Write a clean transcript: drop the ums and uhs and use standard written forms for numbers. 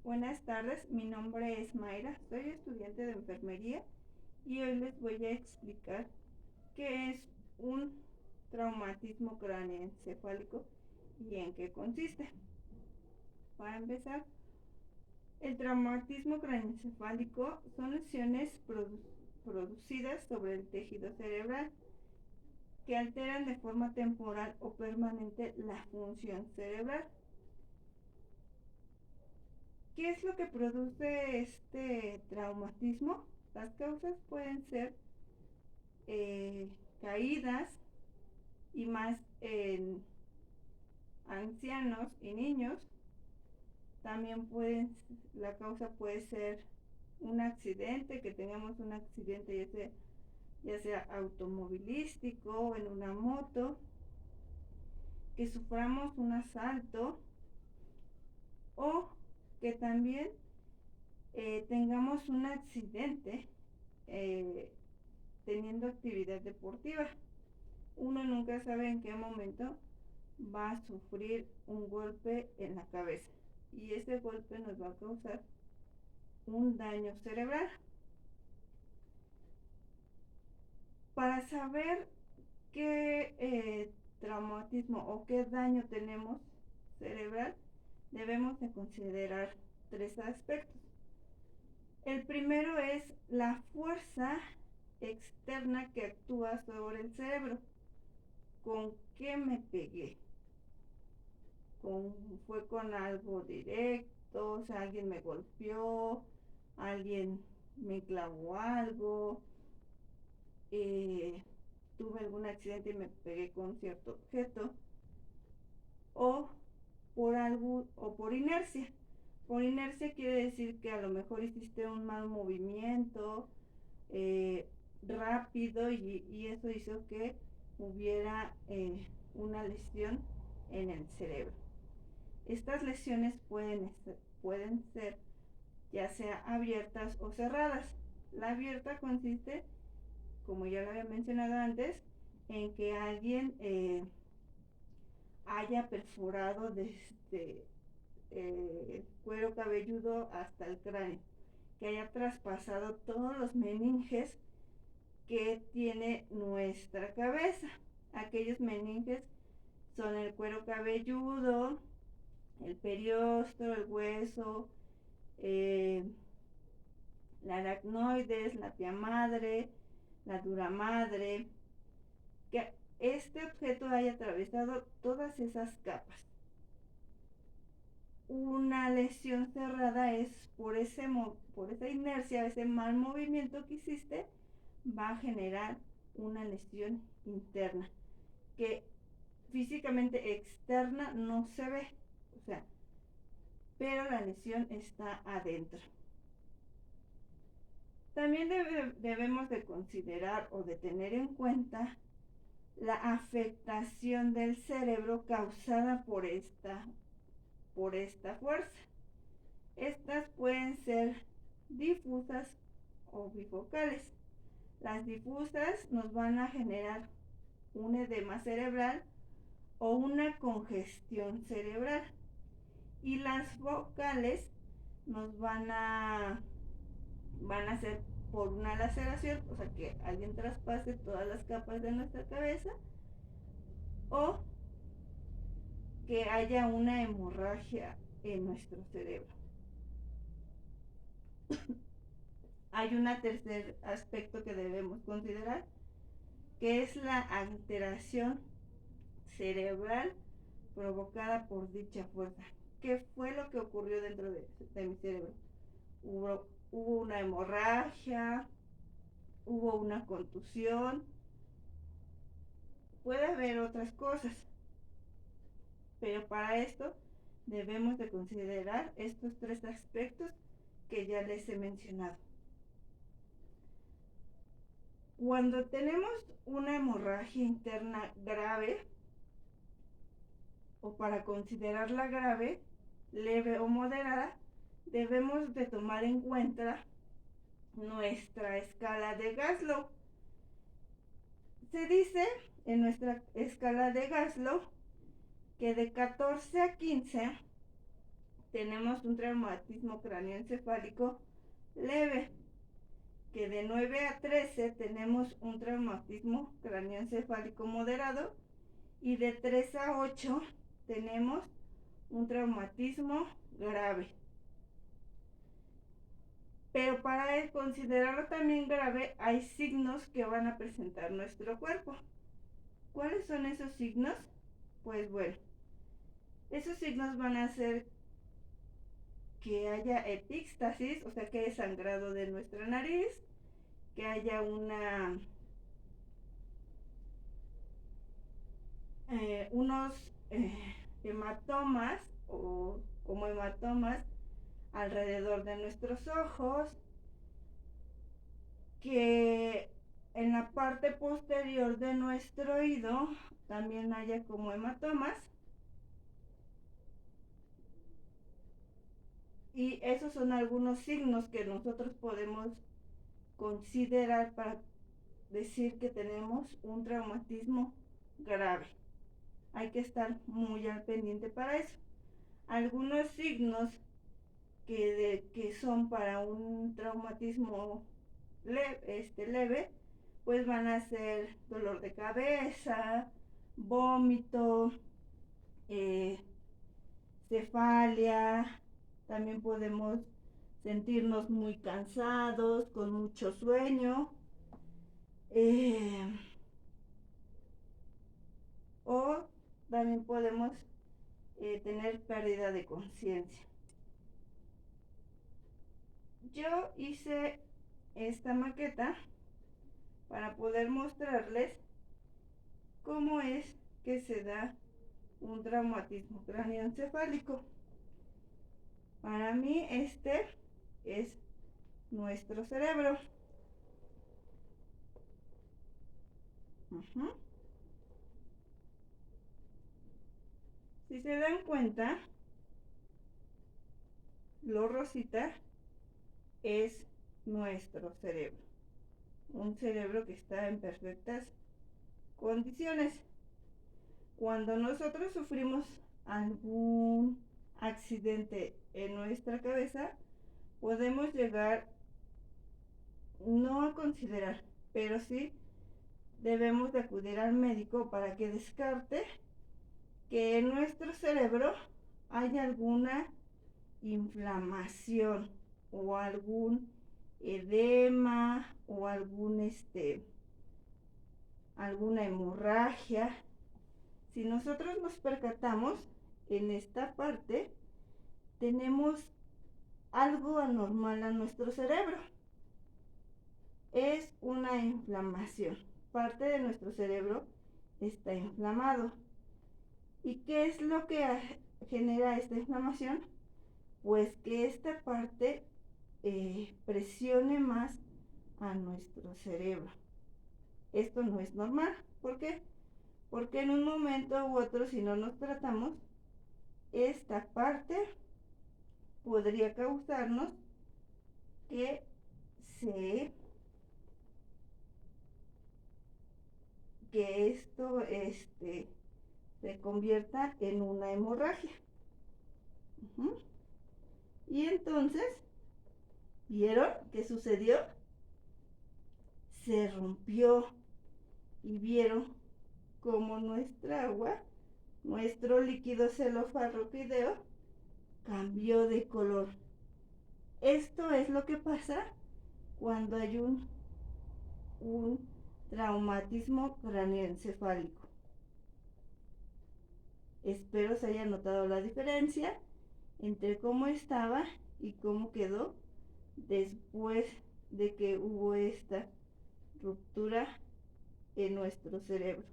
Buenas tardes, mi nombre es Mayra, soy estudiante de enfermería y hoy les voy a explicar qué es un traumatismo craneoencefálico y en qué consiste. Para empezar, el traumatismo craneoencefálico son lesiones producidas sobre el tejido cerebral que alteran de forma temporal o permanente la función cerebral. ¿Qué es lo que produce este traumatismo? Las causas pueden ser caídas y más en ancianos y niños. También la causa puede ser un accidente, que tengamos un accidente ya sea automovilístico o en una moto, que suframos un asalto o que también tengamos un accidente teniendo actividad deportiva. Uno nunca sabe en qué momento va a sufrir un golpe en la cabeza y ese golpe nos va a causar un daño cerebral. Para saber qué traumatismo o qué daño tenemos cerebral, debemos de considerar tres aspectos. El primero es la fuerza externa que actúa sobre el cerebro. ¿Con qué me pegué? ¿Fue con algo directo? O sea, alguien me golpeó, alguien me clavó algo, tuve algún accidente y me pegué con cierto objeto, o por inercia. Por inercia quiere decir que a lo mejor hiciste un mal movimiento rápido y eso hizo que hubiera una lesión en el cerebro. Estas lesiones pueden ser ya sea abiertas o cerradas. La abierta consiste, como ya lo había mencionado antes, en que alguien haya perforado desde el cuero cabelludo hasta el cráneo, que haya traspasado todos los meninges que tiene nuestra cabeza. Aquellos meninges son el cuero cabelludo, el periósteo, el hueso, la aracnoides, la pia madre, la dura madre, que este objeto haya atravesado todas esas capas. Una lesión cerrada es por esa inercia, ese mal movimiento que hiciste, va a generar una lesión interna, que físicamente externa no se ve, o sea, pero la lesión está adentro. También debemos de considerar o de tener en cuenta la afectación del cerebro causada por esta fuerza. Estas pueden ser difusas o bifocales. Las difusas nos van a generar un edema cerebral o una congestión cerebral, y las focales nos van a ser por una laceración, o sea que alguien traspase todas las capas de nuestra cabeza, o que haya una hemorragia en nuestro cerebro. Hay un tercer aspecto que debemos considerar, que es la alteración cerebral provocada por dicha fuerza. ¿Qué fue lo que ocurrió dentro de mi cerebro? Hubo una hemorragia, hubo una contusión, puede haber otras cosas, pero para esto debemos de considerar estos tres aspectos que ya les he mencionado. Cuando tenemos una hemorragia interna grave, o para considerarla grave, leve o moderada, debemos de tomar en cuenta nuestra escala de Glasgow. Se dice en nuestra escala de Glasgow que de 14 a 15 tenemos un traumatismo cráneoencefálico leve, que de 9 a 13 tenemos un traumatismo cráneoencefálico moderado y de 3 a 8 tenemos un traumatismo grave. Pero para considerarlo también grave hay signos que van a presentar nuestro cuerpo. ¿Cuáles son esos signos? Pues bueno, esos signos van a ser que haya epistaxis, o sea que haya sangrado de nuestra nariz, que haya unos hematomas o como hematomas alrededor de nuestros ojos, que en la parte posterior de nuestro oído también haya como hematomas. Y esos son algunos signos que nosotros podemos considerar para decir que tenemos un traumatismo grave. Hay que estar muy al pendiente para eso. Algunos signos que son para un traumatismo leve, pues van a ser dolor de cabeza, vómito, cefalia. También podemos sentirnos muy cansados, con mucho sueño, o también podemos tener pérdida de conciencia. Yo hice esta maqueta para poder mostrarles cómo es que se da un traumatismo cráneoencefálico. Para mí este es nuestro cerebro. Si se dan cuenta, lo rosita es nuestro cerebro. Un cerebro que está en perfectas condiciones. Cuando nosotros sufrimos algún accidente en nuestra cabeza, podemos llegar no a considerar, pero sí debemos de acudir al médico para que descarte que en nuestro cerebro hay alguna inflamación o algún edema o alguna hemorragia. Si nosotros nos percatamos en esta parte, tenemos algo anormal a nuestro cerebro. Es una inflamación. Parte de nuestro cerebro está inflamado. ¿Y qué es lo que genera esta inflamación? Pues que esta parte presione más a nuestro cerebro. Esto no es normal. ¿Por qué? Porque en un momento u otro, si no nos tratamos, esta parte podría causarnos que esto se convierta en una hemorragia. Y entonces, ¿vieron qué sucedió? Se rompió y vieron cómo nuestra agua, nuestro líquido cefalorraquídeo, cambió de color. Esto es lo que pasa cuando hay un traumatismo cráneoencefálico. Espero se haya notado la diferencia entre cómo estaba y cómo quedó después de que hubo esta ruptura en nuestro cerebro.